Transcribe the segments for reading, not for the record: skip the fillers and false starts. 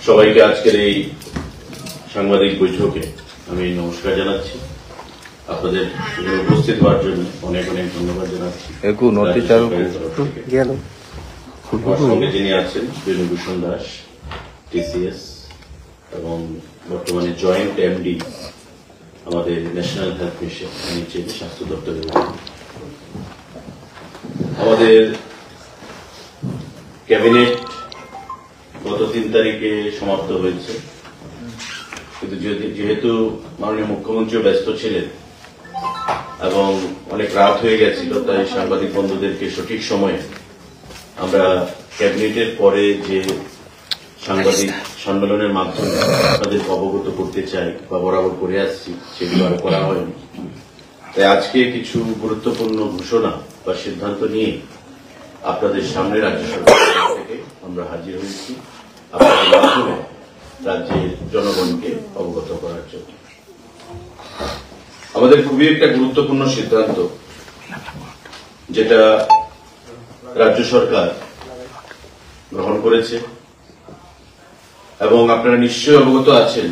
সবাইকে আজকের এই সাংবাদিক বৈঠকে আমি নমস্কার জানাচ্ছি। আপনাদের উপস্থিত হওয়ার জন্য অনেক অনেক ধন্যবাদ জানাচ্ছি। সঙ্গে যিনি আছেন বিনূভূষণ দাস, টিসিএস, এবং বর্তমানে জয়েন্ট এমডি আমাদের ন্যাশনাল হেলথ মিশন স্বাস্থ্য দপ্তরের। আমাদের ক্যাবিনেট গত 3 তারিখে সমাপ্ত হয়েছে, কিন্তু যেহেতু মাননীয় মুখ্যমন্ত্রী ব্যস্ত ছিলেন এবং অনেক রাত হয়ে গেছিল, তাই সাংবাদিক বন্ধুদেরকে সঠিক সময়ে আমরা ক্যাবিনেটের পরে যে সাংবাদিক সম্মেলনের মাধ্যমে আপনাদের অবগত করতে চাই বা বরাবর করে আসছি, সেগুলো আর করা হয়নি। তাই আজকে কিছু গুরুত্বপূর্ণ ঘোষণা বা সিদ্ধান্ত নিয়ে আপনাদের সামনে রাজ্য সরকার থেকে আমরা হাজির হয়েছি, আপনাদের মাধ্যমে রাজ্যের জনগণকে অবগত করার জন্য। আমাদের খুবই একটা গুরুত্বপূর্ণ সিদ্ধান্ত, যেটা রাজ্য সরকার গ্রহণ করেছে, এবং আপনারা নিশ্চয়ই অবগত আছেন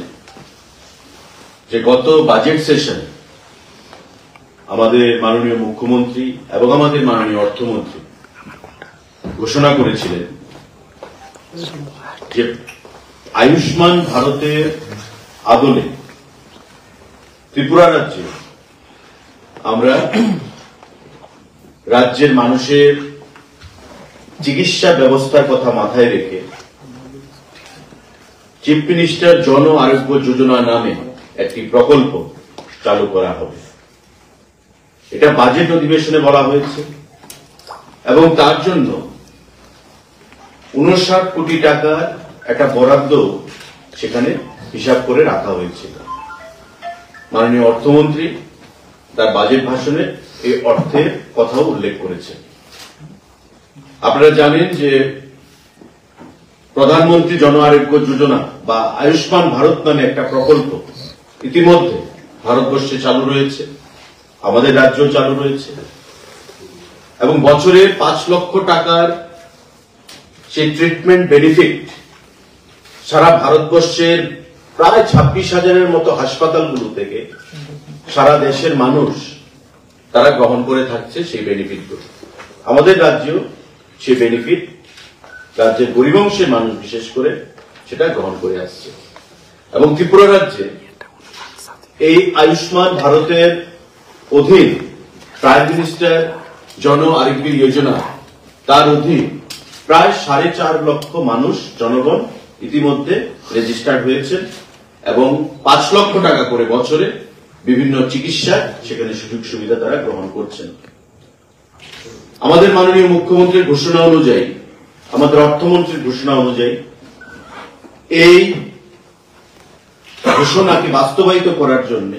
যে গত বাজেট সেশন আমাদের মাননীয় মুখ্যমন্ত্রী এবং আমাদের মাননীয় অর্থমন্ত্রী ঘোষণা করেছিলেন যে আয়ুষ্মান ভারতের আদলে ত্রিপুরা রাজ্যে আমরা রাজ্যের মানুষের চিকিৎসা ব্যবস্থার কথা মাথায় রেখে চিফ মিনিস্টার জন আরোগ্য যোজনা নামে একটি প্রকল্প চালু করা হবে। এটা বাজেট অধিবেশনে বলা হয়েছে, এবং তার জন্য 59 কোটি টাকার একটা বরাদ্দ সেখানে হিসাব করে রাখা হয়েছিল। মাননীয় অর্থমন্ত্রী তার বাজেট ভাষণে এই অর্থের কথাও উল্লেখ করেছেন। আপনারা জানেন যে প্রধানমন্ত্রী জন আরোগ্য যোজনা বা আয়ুষ্মান ভারত নামে একটা প্রকল্প ইতিমধ্যে ভারতবর্ষে চালু রয়েছে, আমাদের রাজ্যেও চালু রয়েছে, এবং বছরে 5 লক্ষ টাকার সেই ট্রিটমেন্ট বেনিফিট সারা ভারতবর্ষের প্রায় 26,000-এর মতো হাসপাতালগুলো থেকে সারা দেশের মানুষ তারা গ্রহণ করে থাকছে সেই বেনিফিটগুলো। আমাদের রাজ্যেও সেই বেনিফিট রাজ্যের গরিব অংশের মানুষ বিশেষ করে সেটা গ্রহণ করে আসছে, এবং ত্রিপুরা রাজ্যে এই আয়ুষ্মান ভারতের অধীন প্রাইম মিনিস্টার জন আরোগ্য যোজনা, তার অধীন প্রায় 4.5 লক্ষ মানুষ জনগণ ইতিমধ্যে রেজিস্টার্ড হয়েছে, এবং 5 লক্ষ টাকা করে বছরে বিভিন্ন চিকিৎসা সেখানে সুযোগ সুবিধা তারা গ্রহণ করছেন। আমাদের মাননীয় মুখ্যমন্ত্রীর ঘোষণা অনুযায়ী, আমাদের অর্থমন্ত্রীর ঘোষণা অনুযায়ী এই ঘোষণাকে বাস্তবায়িত করার জন্য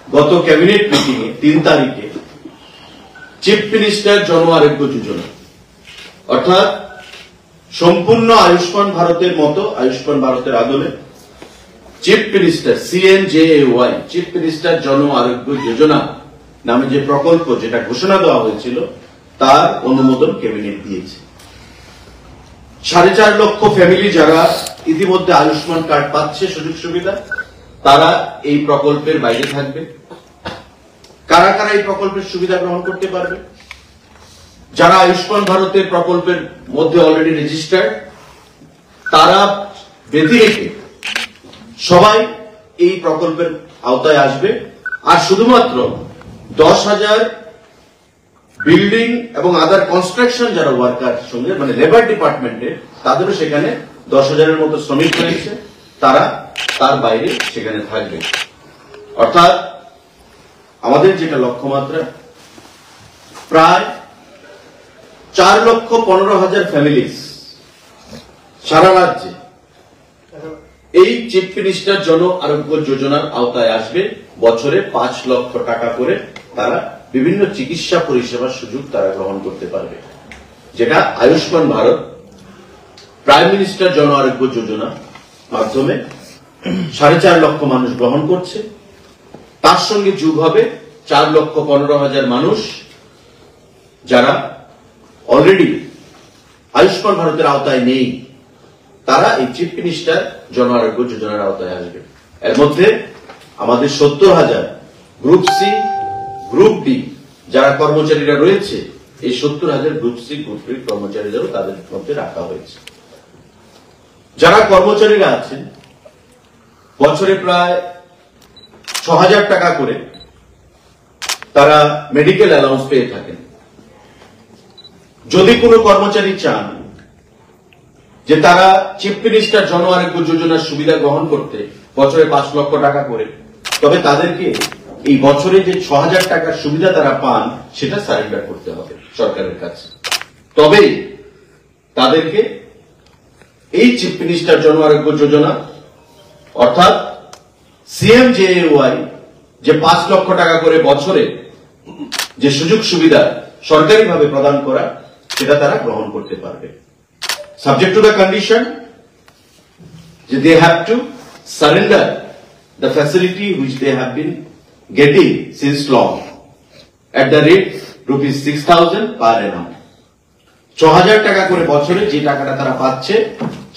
গত ক্যাবিনেট মিটিংয়ে 3 তারিখে চিফ মিনিস্টার জন আরোগ্য যোজনা, অর্থাৎ সম্পূর্ণ আয়ুষ্মান ভারতের মতো আয়ুষ্মান ভারতের আদলে chief minister CNJAY chief minister জন আরোগ্য যোজনা নামে যে প্রকল্প যেটা ঘোষণা দেওয়া হয়েছিল, তার অনুমোদন ক্যাবিনেট দিয়েছে। 4.5 লক্ষ ফ্যামিলি যারা ইতিমধ্যে আয়ুষ্মান কার্ড পাচ্ছে সুযোগ সুবিধা, তারা এই প্রকল্পের বাইরে থাকবে। কারা কারা এই প্রকল্পের সুবিধা গ্রহণ করতে পারবে? যারা আয়ুষ্মান ভারতের প্রকল্পের মধ্যে অলরেডি রেজিস্টার্ড, তারা ব্যতিরেকে সবাই এই প্রকল্পের আওতায় আসবে। আর শুধুমাত্র 10,000 বিল্ডিং এবং আদার কনস্ট্রাকশন যারা ওয়ার্কার সঙ্গে মানে লেবার ডিপার্টমেন্টে, তাদেরও সেখানে 10,000-এর মতো শ্রমিক রয়েছে, তারা তার বাইরে সেখানে থাকবে। অর্থাৎ আমাদের যেটা লক্ষ্যমাত্রা, প্রায় 4,15,000 ফ্যামিলিজ সারা রাজ্যে এই চিফ মিনিস্টার জন আরোগ্য যোজনার আওতায় আসবে। বছরে 5 লক্ষ টাকা করে তারা বিভিন্ন চিকিৎসা পরিষেবার সুযোগ তারা গ্রহণ করতে পারবে, যেটা আয়ুষ্মান ভারত প্রাইম মিনিস্টার জন আরোগ্য যোজনা মাধ্যমে 4.5 লক্ষ মানুষ গ্রহণ করছে। তার সঙ্গে যোগ হবে 4,15,000 মানুষ যারা অলরেডি আয়ুষ্মান ভারতের আওতায় নেই, তারা এই চিফ মিনিস্টার জন আরোগ্য যোজনার আওতায় আসবে। এর মধ্যে আমাদের 70,000 গ্রুপ সি, গ্রুপ ডি যারা কর্মচারীরা রয়েছে, এই 70,000 গ্রুপ সি, গ্রুপ ডি কর্মচারীদেরও তাদের মধ্যে রাখা হয়েছে। যারা কর্মচারীরা আছেন বছরে প্রায় 6,000 টাকা করে তারা মেডিকেল অ্যালাউন্স পেয়ে থাকেন। যদি কোনো কর্মচারী চান যে তারা চিফ মিনিস্টার জন আরোগ্য যোজনার সুবিধা গ্রহণ করতে বছরে 5 লক্ষ টাকা করে, তবে তাদেরকে এই বছরে যে 6,000 টাকার সুবিধা তারা পান সেটা সারেন্ডার করতে হবে সরকারের কাছে। তবেই তাদেরকে এই চিফ মিনিস্টার জন আরোগ্য যোজনা অর্থাৎ CMJAY যে 5 লক্ষ টাকা করে বছরে যে সুযোগ সুবিধা সরকারিভাবে প্রদান করা সেটা তারা গ্রহণ করতে পারবে, সাবজেক্ট টু দ্য কন্ডিশন যে they have to surrender the facility which they have been getting since long at the rate ₹6,000 per annum। 6,000 টাকা করে বছরে যে টাকাটা তারা পাচ্ছে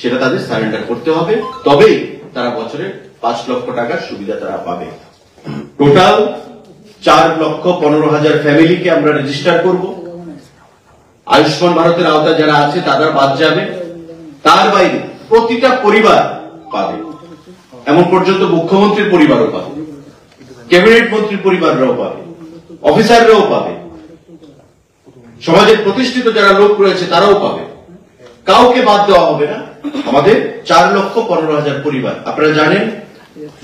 সেটা তাদের সারেন্ডার করতে হবে, তবেই তারা বছরে 5 লক্ষ টাকার সুবিধা তারা পাবে। টোটাল 4,15,000 ফ্যামিলিকে আমরা রেজিস্টার করব। আয়ুষ্মান ভারতের আওতায় যারা আছে তারা বাদ যাবে, তার বাইরে প্রতিটা পরিবার পাবে। এমন পর্যন্ত মুখ্যমন্ত্রীর পরিবারও পাবে, ক্যাবিনেট মন্ত্রীর পরিবাররাও পাবে, অফিসাররাও পাবে, সমাজের প্রতিষ্ঠিত যারা লোক রয়েছে তারাও পাবে, কাউকে বাদ দেওয়া হবে না। আমাদের 4,15,000 পরিবার, আপনারা জানেন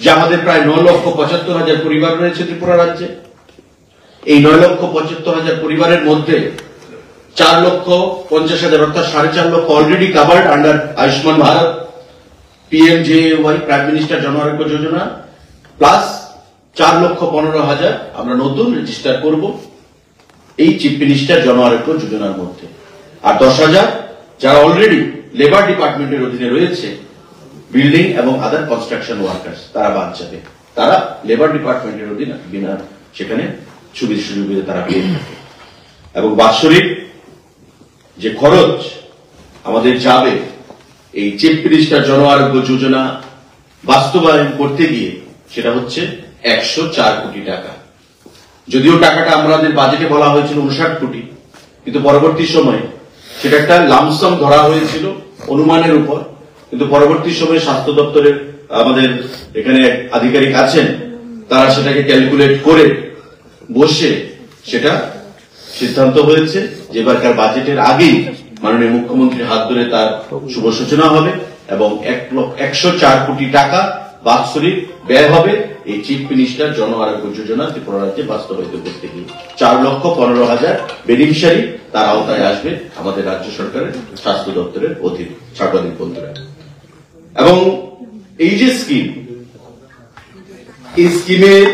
যে আমাদের প্রায় 9,75,000 পরিবার রয়েছে ত্রিপুরা রাজ্যে। এই 9,75,000 পরিবারের মধ্যে 4,50,000 অর্থাৎ 4.5 lakh already covered under Ayushman Bharat, PMJAY prime minister জন আরোগ্য যোজনা, প্লাস 4,15,000 আমরা নতুন রেজিস্টার করব এই চিফ মিনিস্টার জন আরোগ্য যোজনার মধ্যে। আর 10,000 যারা অলরেডি লেবার ডিপার্টমেন্টের অধীনে রয়েছে, বিল্ডিং এবং আদার কনস্ট্রাকশন ওয়ার্কার্স, তারা বাদ যাবে। তারা লেবার ডিপার্টমেন্টের অধীনে বিনা সেখানে সুবিধা তারা পেয়ে থাকে। এবং বাৎসরিক যে খরচ আমাদের যাবে এই চিফ মিনিস্টার জন আরোগ্য যোজনা বাস্তবায়ন করতে গিয়ে সেটা হচ্ছে 104 কোটি টাকা। যদিও টাকাটা আমাদের বাজেটে বলা হয়েছিল 59 কোটি, কিন্তু পরবর্তী সময়ে সেটা একটা লামসাম ধরা হয়েছিল অনুমানের উপর, কিন্তু পরবর্তী সময়ে স্বাস্থ্য দপ্তরের আমাদের এখানে আধিকারিক আছেন, তারা সেটাকে ক্যালকুলেট করে বসে সেটা সিদ্ধান্ত হয়েছে যে এবারকার বাজেটের আগেই মাননীয় মুখ্যমন্ত্রীর হাত ধরে তার শুভ সূচনা হবে এবং 104 কোটি টাকা বাৎসরিক ব্যয় হবে এই চিফ মিনিস্টার জন আরোগ্য যোজনা ত্রিপুরা রাজ্যে বাস্তবায়িত করতে গিয়ে। 4,15,000 বেনিফিশিয়ারি তার আওতায় আসবে আমাদের রাজ্য সরকারের স্বাস্থ্য দপ্তরের অধীন সাংবাদিক বন্ধুরা। এবং এই যে স্কিম, এই স্কিমের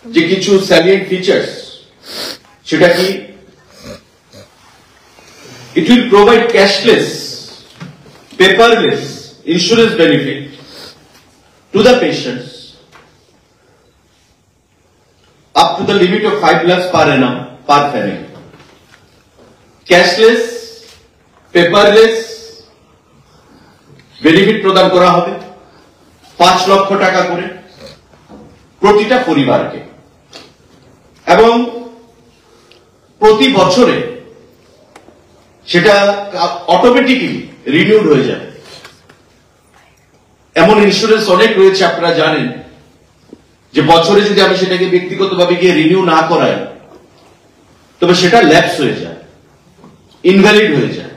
যে কিছু স্যালিয়েন্ট ফিচার্স সেটা কি, it will provide cashless, paperless insurance benefit to the patients up to the limit of 5 lakhs per annum per family. Cashless, paperless benefit প্রদান করা হবে 5 লক্ষ টাকা করে প্রতিটা পরিবারকে, এবং প্রতি বছরে সেটা অটোমেটিক্যালি রিনিউড হয়ে যাবে। এমন ইন্স্যুরেন্স অনেক রয়েছে, আপনারা জানেন যে বছরে যদি আমি সেটাকে ব্যক্তিগতভাবে গিয়ে রিনিউ না করাই তবে সেটা ল্যাপস হয়ে যায়, ইনভ্যালিড হয়ে যায়।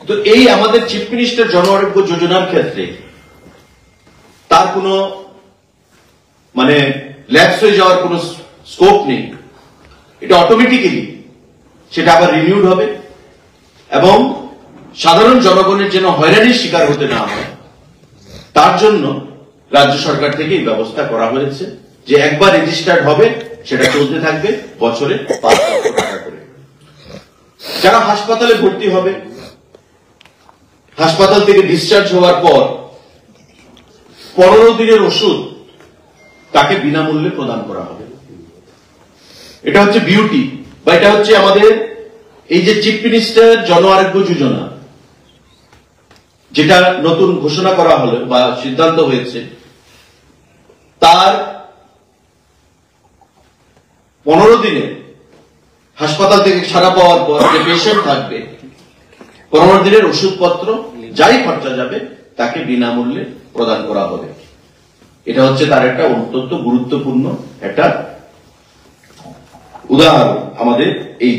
তো এই আমাদের চিফ মিনিস্টার জন আরোগ্য যোজনার ক্ষেত্রে তার কোনো মানে ল্যাপস হয়ে যাওয়ার কোনো স্কোপ নেই, এটা অটোমেটিক্যালি সেটা আবার রিনিউড হবে এবং সাধারণ জনগণের যেন হয়রানির শিকার হতে না হয় তার জন্য রাজ্য সরকার থেকে এই ব্যবস্থা করা হয়েছে যে একবার রেজিস্টার্ড হবে সেটা চলতে থাকবে বছরে 5 লক্ষ টাকা করে। যারা হাসপাতালে ভর্তি হবে, হাসপাতাল থেকে ডিসচার্জ হওয়ার পর 15 দিনের ওষুধ তাকে বিনামূল্যে প্রদান করা হবে। এটা হচ্ছে বিউটি বা এটা হচ্ছে আমাদের এই যে চিফ মিনিস্টার জন আরোগ্য যোজনা যেটা নতুন ঘোষণা করা হলো বা সিদ্ধান্ত হয়েছে, তার 15 দিনে হাসপাতাল থেকে ছাড়া পাওয়ার পর যে পেশেন্ট থাকবে 15 দিনের ওষুধপত্র যাই খরচা যাবে তাকে বিনামূল্যে প্রদান করা হবে। এটা হচ্ছে তার একটা অত্যন্ত গুরুত্বপূর্ণ একটা উদাহরণ আমাদের এই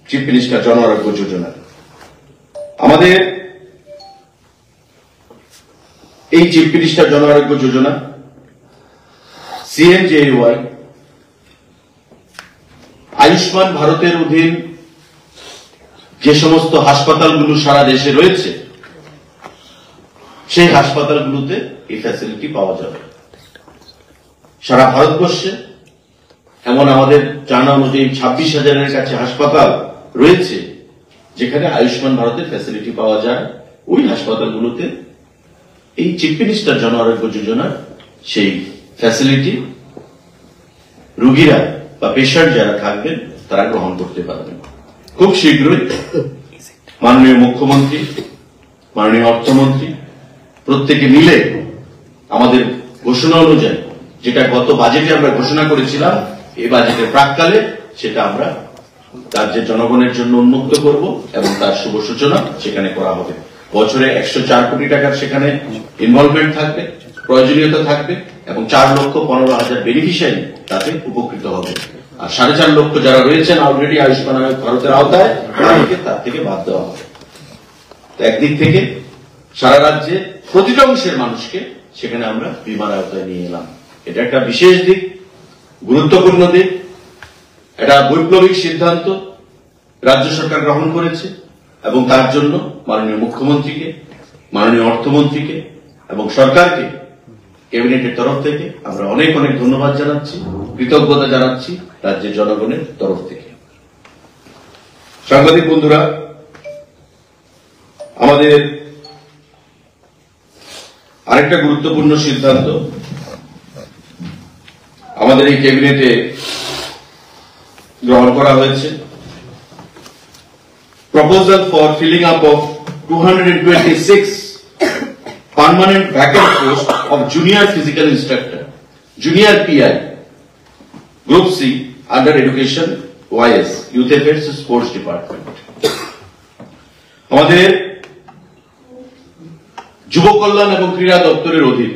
চিফ মিনিস্টার জন আরোগ্য যোজনা। আমাদের এই চিফ মিনিস্টার জন আরোগ্য যোজনা CMJAY আয়ুষ্মান ভারতের অধীন যে সমস্ত হাসপাতালগুলো সারা দেশে রয়েছে সেই হাসপাতালগুলোতে এই ফ্যাসিলিটি পাওয়া যাবে। সারা ভারতবর্ষে এমন আমাদের জানা অনুযায়ী 26,000-এর কাছে হাসপাতাল রয়েছে যেখানে আয়ুষ্মান ভারতের ফ্যাসিলিটি পাওয়া যায়। ওই হাসপাতালগুলোতে এই চিফ মিনিস্টার জন আরোগ্য যোজনার সেই ফ্যাসিলিটি রোগীরা বা পেশেন্ট যারা থাকবেন তারা গ্রহণ করতে পারবেন। খুব শীঘ্রই মাননীয় মুখ্যমন্ত্রী, মাননীয় অর্থমন্ত্রী প্রত্যেকে মিলে আমাদের ঘোষণা অনুযায়ী যেটা গত বাজেটে আমরা ঘোষণা করেছিলাম, এই বাজেটের প্রাক্কালে সেটা আমরা রাজ্যের জনগণের জন্য উন্মুক্ত করব এবং তার শুভ সূচনা সেখানে করা হবে। বছরে 104 কোটি টাকার সেখানে ইনভলভমেন্ট থাকবে, প্রয়োজনীয়তা থাকবে এবং 4,15,000 বেনিফিশিয়ারি তাতে উপকৃত হবে। আর 4.5 লক্ষ যারা রয়েছেন অলরেডি আয়ুষ্মান ভারতের আওতায় তার থেকে বাদ দেওয়া হবে। একদিক থেকে সারা রাজ্যে প্রতিটা অংশের মানুষকে সেখানে আমরা বিমার আওতায় নিয়ে এলাম। এটা একটা বিশেষ দিক, গুরুত্বপূর্ণ দিক, এটা বৈপ্লবিক সিদ্ধান্ত রাজ্য সরকার গ্রহণ করেছে এবং তার জন্য মাননীয় মুখ্যমন্ত্রীকে, মাননীয় অর্থমন্ত্রীকে এবং সরকারকে ক্যাবিনেটের তরফ থেকে আমরা অনেক অনেক ধন্যবাদ জানাচ্ছি, কৃতজ্ঞতা জানাচ্ছি রাজ্যের জনগণের তরফ থেকে। সাংবাদিক বন্ধুরা, আমাদের আরেকটা গুরুত্বপূর্ণ সিদ্ধান্ত আমাদের এই ক্যাবিনেটে গ্রহণ করা হয়েছে। Proposal for filling up of 226 permanent vacant post of junior physical instructor, junior PI, Group C under Education YS, Youth Affairs Sports Department. আমাদের যুব কল্যাণ এবং ক্রীড়া দপ্তরের অধীন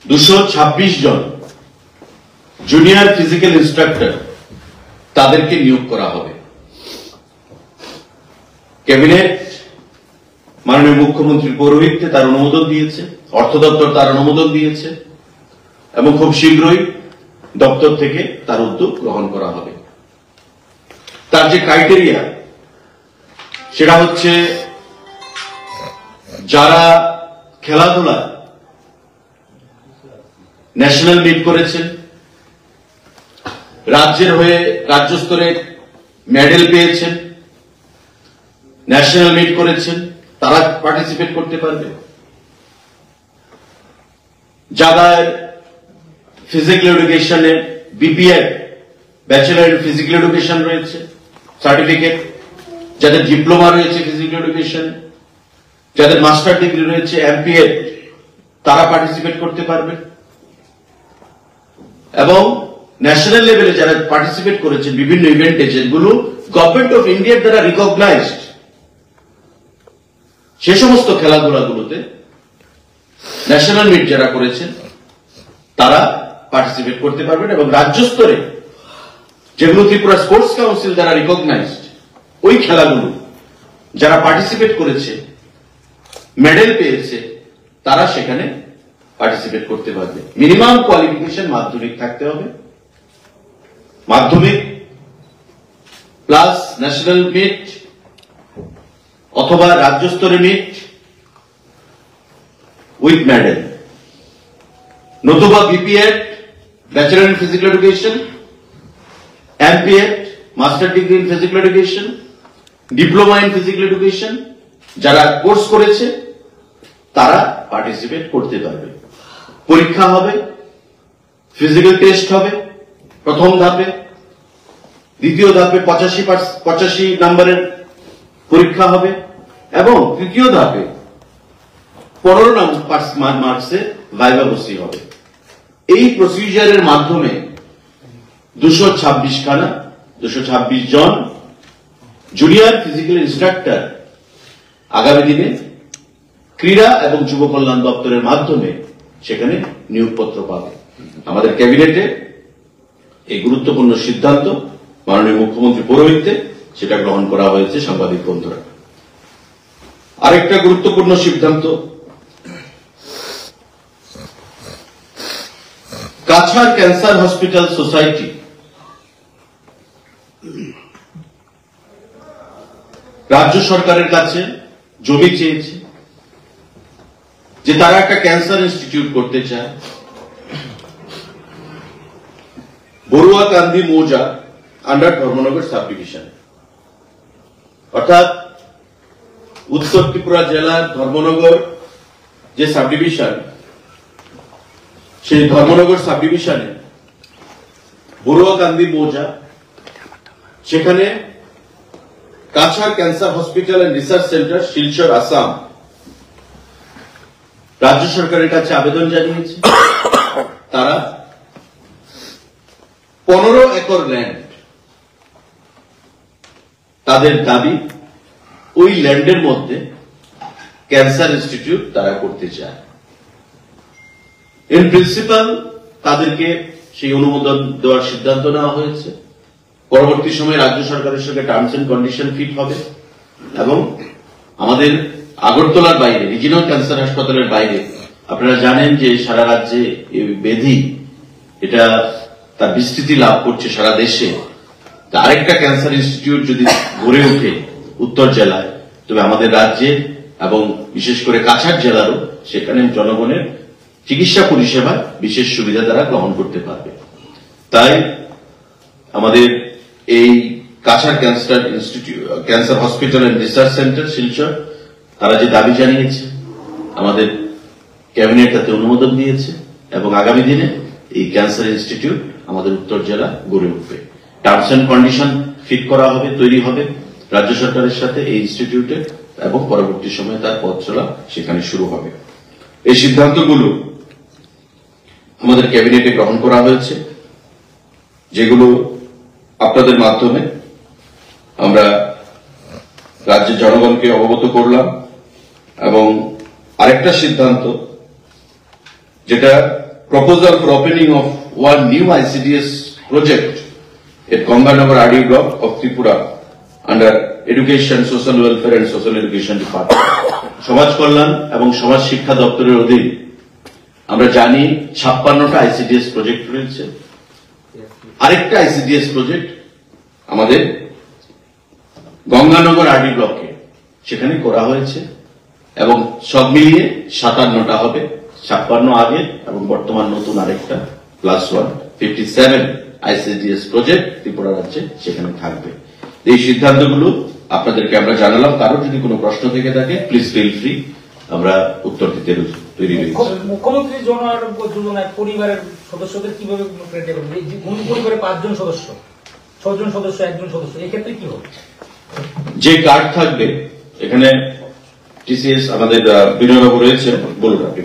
226 জন জুনিয়র ফিজিক্যাল ইনস্ট্রাক্টর তাদেরকে নিয়োগ করা হবে। ক্যাবিনেট মাননীয় মুখ্যমন্ত্রীর পৌরোহিত্যে তার অনুমোদন দিয়েছে, অর্থ দপ্তর তার অনুমোদন দিয়েছে এবং খুব শীঘ্রই দপ্তর থেকে তার উদ্যোগ গ্রহণ করা হবে। তার যে ক্রাইটেরিয়া সেটা হচ্ছে যারা খেলাধুলা ন্যাশনাল মিট করেছেন, রাজ্যের হয়ে রাজ্য স্তরে মেডেল পেয়েছেন, ন্যাশনাল মিট করেছেন, তারা পার্টিসিপেট করতে পারবে। যাদের ফিজিক্যাল এডুকেশনে BPEd bachelor in physical education রয়েছে সার্টিফিকেট, যাদের ডিপ্লোমা রয়েছে ফিজিক্যাল এডুকেশন, যাদের মাস্টার ডিগ্রি রয়েছে MPEd, তারা পার্টিসিপেট করতে পারবে। এবং ন্যাশনাল লেভেলে যারা পার্টিসিপেট করেছেন বিভিন্ন ইভেন্টে যেগুলো গভর্নমেন্ট অফ ইন্ডিয়ার দ্বারা রিকগনাইজড, সে সমস্ত খেলাধুলাগুলোতে ন্যাশনাল মিট যারা করেছেন তারা পার্টিসিপেট করতে পারবেন। এবং রাজ্য স্তরে যেগুলো ত্রিপুরা স্পোর্টস কাউন্সিল দ্বারা রিকগনাইজড, ওই খেলাগুলো যারা পার্টিসিপেট করেছে, মেডেল পেয়েছে, তারা সেখানে পার্টিসিপেট করতে পারবে। মিনিমাম কোয়ালিফিকেশন মাধ্যমিক থাকতে হবে, মাধ্যমিক প্লাস ন্যাশনাল মিট অথবা রাজ্য স্তরে মিট উইথ মেডেল, নতুবা BPEd bachelor in physical education, MPEd master degree in physical education, diploma in physical education যারা কোর্স করেছে তারা পার্টিসিপেট করতে পারবে। পরীক্ষা হবে, ফিজিক্যাল টেস্ট হবে প্রথম ধাপে, দ্বিতীয় ধাপে 85 নাম্বারের পরীক্ষা হবে এবং তৃতীয় ধাপে 15 মার্কসে ভাইভা বসি হবে। এই প্রসিজারের মাধ্যমে 226 জন জুনিয়র ফিজিক্যাল ইনস্ট্রাক্টর আগামী দিনে ক্রীড়া এবং যুব কল্যাণ দপ্তরের মাধ্যমে সেখানে নিয়োগপত্র পাবে। আমাদের ক্যাবিনেটে এই গুরুত্বপূর্ণ সিদ্ধান্ত মাননীয় মুখ্যমন্ত্রী পৌরোহিত্যে সেটা গ্রহণ করা হয়েছে। সাংবাদিক বন্ধুরা, আরেকটা গুরুত্বপূর্ণ সিদ্ধান্ত, কাছাড় ক্যান্সার হসপিটাল সোসাইটি রাজ্য সরকারের কাছে জমি চেয়েছে যে তারা একটা ক্যান্সার ইনস্টিটিউট করতে চায় বড়ুয়াকান্দি মৌজা আন্ডার ধর্মনগর সাব ডিভিশন, অর্থাৎ উত্তর ত্রিপুরা জেলার ধর্মনগর যে সাব ডিভিশন, সেই ধর্মনগর সাব ডিভিশনে বড়ুয়াকান্দি মৌজা, সেখানে Cachar cancer hospital and research centre Silchar Assam রাজ্য সরকারের কাছে আবেদন জানিয়েছে। তারা 15 একর ল্যান্ড, তাদের দাবি ওই ল্যান্ডের মধ্যে ক্যান্সার ইনস্টিটিউট তারা করতে চায়। ইন প্রিন্সিপাল তাদেরকে সেই অনুমোদন দেওয়ার সিদ্ধান্ত নেওয়া হয়েছে। পরবর্তী সময়ে রাজ্য সরকারের সঙ্গে টার্মস এন্ড কন্ডিশন ফিট হবে এবং আমাদের আগরতলার বাইরে রিজিনাল ক্যান্সার হাসপাতালের বাইরে আপনারা জানেন যে সারা রাজ্যে এই ব্যাধি এটা তার বিস্তৃতি লাভ করছে সারা দেশে। আরেকটা ক্যান্সার ইনস্টিটিউট যদি গড়ে ওঠে উত্তর জেলায়, তবে আমাদের রাজ্যে এবং বিশেষ করে কাছাড় জেলারও সেখানে জনগণের চিকিৎসা পরিষেবা বিশেষ সুবিধা তারা গ্রহণ করতে পারবে। তাই আমাদের এই Cachar cancer hospital and research centre Silchar তারা যে দাবি জানিয়েছে আমাদের ক্যাবিনেট তাতে অনুমোদন দিয়েছে এবং আগামী দিনে এই ক্যান্সার ইনস্টিটিউট আমাদের উত্তর জেলা গড়ে উঠবে। টার্মস এন্ড কন্ডিশন ফিট করা হবে, তৈরি হবে রাজ্য সরকারের সাথে এই ইনস্টিটিউটে এবং পরবর্তী সময়ে তার পথ চলা সেখানে শুরু হবে। এই সিদ্ধান্তগুলো আমাদের ক্যাবিনেটে গ্রহণ করা হয়েছে, যেগুলো আপনাদের মাধ্যমে আমরা রাজ্যের জনগণকে অবগত করলাম। এবং আরেকটা সিদ্ধান্ত, যেটা proposal for opening of one new ICDS project at Ganganagar RD block of Tripura under education, social welfare and social education department, সমাজ কল্যাণ এবং সমাজ শিক্ষা দপ্তরের অধীন আমরা জানি 56টা ICDS প্রজেক্ট রয়েছে। আরেকটা ICDS প্রজেক্ট আমাদের গঙ্গানগর RD ব্লকে সেখানে করা হয়েছে এবং সব মিলিয়ে 57টা হবে। 56 আগে এবং বর্তমান নতুন আরেকটা +1 57 ICDS প্রজেক্ট ত্রিপুরা রাজ্যে সেখানে থাকবে। এই সিদ্ধান্তগুলো আপনাদেরকে আমরা জানালাম। কারো যদি কোনো প্রশ্ন থেকে থাকে প্লিজ ফিল ফ্রি, আমরা উত্তর দিতে তৈরি রয়েছি। মুখ্যমন্ত্রী জন আরোগ্য যোজনায় পরিবারের সদস্যদের কিভাবে কোন পরিবারে 5 জন সদস্য, 6 জন সদস্য, 1 জন সদস্য, এই ক্ষেত্রে কি হবে? যে কার্ড থাকবে এখানে TCS আমাদের বিনয়বাবু রয়েছে, বলুন আপনি।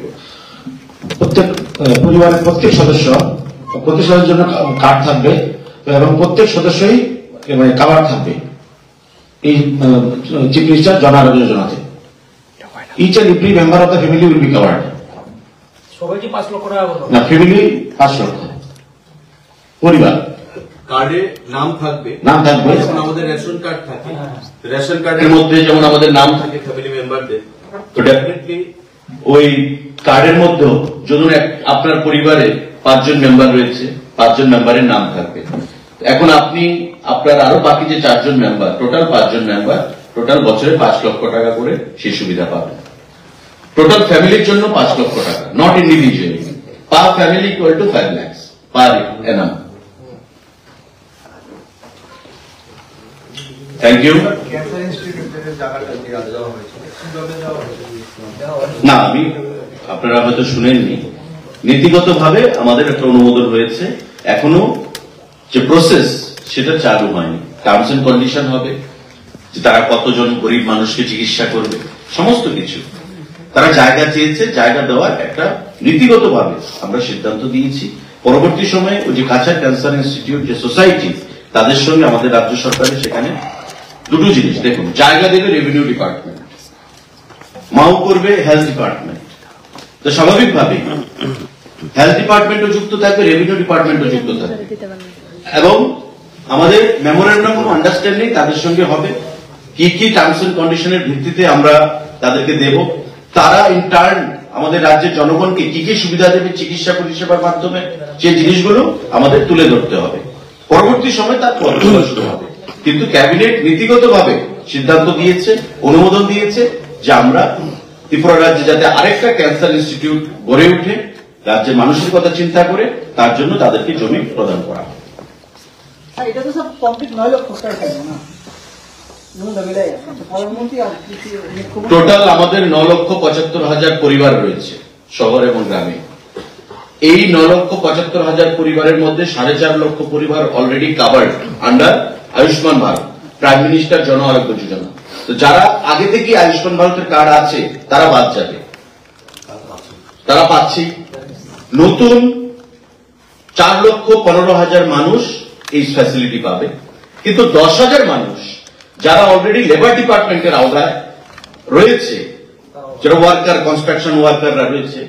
প্রত্যেক পরিবারের প্রত্যেক সদস্যের জন্য কার্ড থাকবে এবং প্রত্যেক সদস্যই কাভার থাকবে এই চিফ মিনিস্টার জন আরোগ্য যোজনাতে। Each and every member of the family will be covered. সবাই কি 5 লক্ষ টাকা করে? না, ফ্যামিলি 5 লক্ষ। পরিবার কার্ডে নাম থাকবে, যেমন আমাদের রেশন কার্ড থাকে, রেশন কার্ডের মধ্যে যেমন আমাদের নাম থাকে ফ্যামিলি মেম্বারদের, তো ডেফিনেটলি ওই কার্ডের মধ্যেও যখন আপনার পরিবারে 5 জন মেম্বার রয়েছে, 5 জন মেম্বারের নাম থাকবে। এখন আপনি আপনার আরো বাকি যে 4 জন মেম্বার, টোটাল 5 জন মেম্বার, টোটাল বছরে 5 লক্ষ টাকা করে সেই সুবিধা পাবেন। টোটাল ফ্যামিলির জন্য 5 লক্ষ টাকা, not individually. Per family equal to 5 lakh per annum. Thank you. না, আমি আপনারা হয়তো শুনেননি, নীতিগতভাবে আমাদের একটা অনুমোদন হয়েছে। এখনো যে প্রসেস সেটা চালু হয়নি। টার্মস এন্ড কন্ডিশন হবে যে তারা কতজন গরিব মানুষকে চিকিৎসা করবে, সমস্ত কিছু তারা জায়গা চেয়েছে, জায়গা দেওয়ার একটা নীতিগতভাবে আমরা সিদ্ধান্ত দিয়েছি। পরবর্তী সময়ে ওই যে কাছাড় ক্যান্সার ইনস্টিটিউট যে সোসাইটি, তাদের সঙ্গে আমাদের রাজ্য সরকারের সেখানে দুটো জিনিস, দেখুন, জায়গা দেবে রেভিনিউ ডিপার্টমেন্ট, মাও করবে হেলথ ডিপার্টমেন্ট। তো স্বাভাবিকভাবে হেলথ ডিপার্টমেন্টও যুক্ত থাকবে, রেভিনিউ ডিপার্টমেন্টও যুক্ত থাকবে, এবং আমাদের মেমোরেন্ডাম অফ আন্ডারস্ট্যান্ডিং তাদের সঙ্গে হবে। কি কি টার্মস এন্ড কন্ডিশনের ভিত্তিতে আমরা তাদেরকে দেব, তারা ইন টার্ন আমাদের রাজ্যের জনগণকে কি কি সুবিধা দেবে চিকিৎসা পরিষেবার মাধ্যমে, সেই জিনিসগুলো আমাদের তুলে ধরতে হবে। পরবর্তী সময় তার পদক্ষেপ শুরু হবে। কিন্তু ক্যাবিনেট নীতিগতভাবে সিদ্ধান্ত দিয়েছে, অনুমোদন দিয়েছে যে আমরা ত্রিপুরা রাজ্যে যাতে আরেকটা ক্যান্সার ইনস্টিটিউট গড়ে উঠে রাজ্যের মানুষের কথা চিন্তা করে তার জন্য তাদেরকে জমি প্রদান করা। এটা তো সব কমপ্লিট 9 লক্ষ টাকা থাকবে না? টোটাল আমাদের 9,75,000 পরিবার রয়েছে শহর এবং গ্রামে। এই 9,75,000 পরিবারের মধ্যে 4.5 লক্ষ পরিবার already covered under Ayushman Bharat, prime minister জন আরোগ্য যোজনা। তো যারা আগে থেকে আয়ুষ্মান ভারতের কার্ড আছে তারা বাদ যাবে, তারা পাচ্ছে। নতুন 4,15,000 মানুষ এই ফ্যাসিলিটি পাবে, কিন্তু 10,000 মানুষ যারা অলরেডি লেবার ডিপার্টমেন্টের আওতায় রয়েছে, যারা ওয়ার্কার, কনস্ট্রাকশন ওয়ার্কাররা রয়েছে,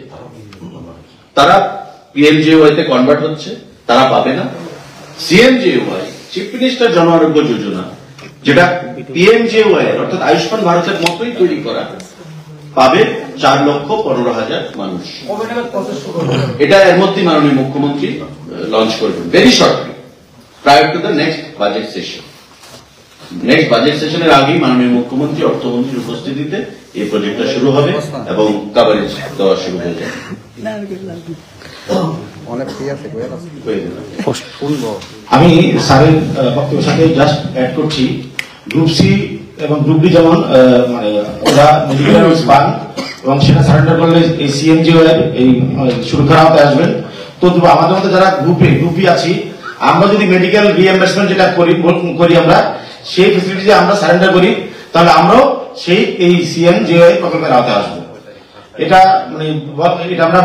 তারা পিএমজেওয়াই তে কনভার্ট হচ্ছে, তারা পাবে না। সিএমজেওয়াই, চিফ মিনিস্টার জন আরোগ্য যোজনা, যেটা পিএমজেওয়াই অর্থাৎ আয়ুষ্মান ভারতের মতোই তৈরি করা, পাবে 4,15,000 মানুষ। এটা এর মধ্যে মাননীয় মুখ্যমন্ত্রী লঞ্চ করবেন very shortly, prior to the next budget session. Next budget সেশনের আগেই মাননীয় মুখ্যমন্ত্রী, অর্থমন্ত্রীর উপস্থিতিতে এই প্রজেক্টটা শুরু হবে এবং কভারেজ দেওয়া শুরু হয়ে যাবে। আমি স্যারের বক্তব্যের সাথে জাস্ট অ্যাড করছি, গ্রুপ সি এবং গ্রুপ ডি যেমন মানে ওরা মেডিকেল অ্যালাউন্স পান এবং সেটা সারেন্ডার করলে এই সিএমজিও এর এই সুরক্ষার আওতায় আসবেন। তো আমাদের মধ্যে যারা গ্রুপি আছি, আমরা যদি মেডিকেল রিএমবার্সমেন্ট যেটা করি আমরা সেই ফেসিলিটি যে আমরা সারেন্ডার করি, তাহলে আমরাও সেই এই সিএমজিও প্রকল্পের আওতায় আসবো। এটা মানে এটা আমরা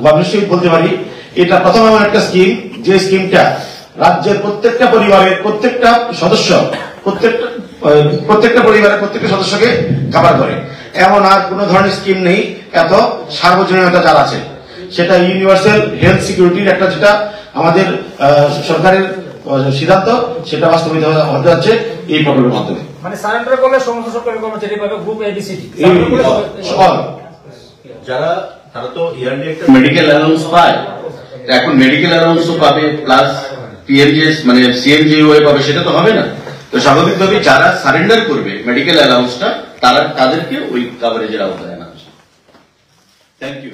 গবেষণা বলতে পারি, এটা প্রথম এমন একটা স্কিম যে স্কিমটা রাজ্যের প্রত্যেকটা পরিবারের প্রত্যেকটা সদস্য, প্রত্যেকটা পরিবারের প্রত্যেকটা সদস্যকে কভার করে। এমন আর কোন ধরনের স্কিম নেই এত সার্বজনীনতা যার আছে। সেটা ইউনিভার্সাল হেলথ সিকিউরিটির একটা, যেটা আমাদের সরকারের সিদ্ধান্ত, সেটা বাস্তবায়িত হতে যাচ্ছে এই প্রকল্পের মাধ্যমে। মানে সারেন্ডার করলে সমস্ত সরকারি কর্মচারী পাবে গ্রুপ এবিসিডি, যারা তারা তো ইয়ারলি একটা মেডিকেল অ্যালাউন্স পায়, এখন মেডিকেল অ্যালাউন্সও পাবে প্লাস পিএমজেএস মানে সিএমজিওয়াই পাবে, সেটা তো হবে না। তো স্বাভাবিকভাবে যারা সারেন্ডার করবে মেডিকেল অ্যালাউন্সটা, তাদেরকে ওই কভারেজের আওতায় আনা হচ্ছে। Thank you.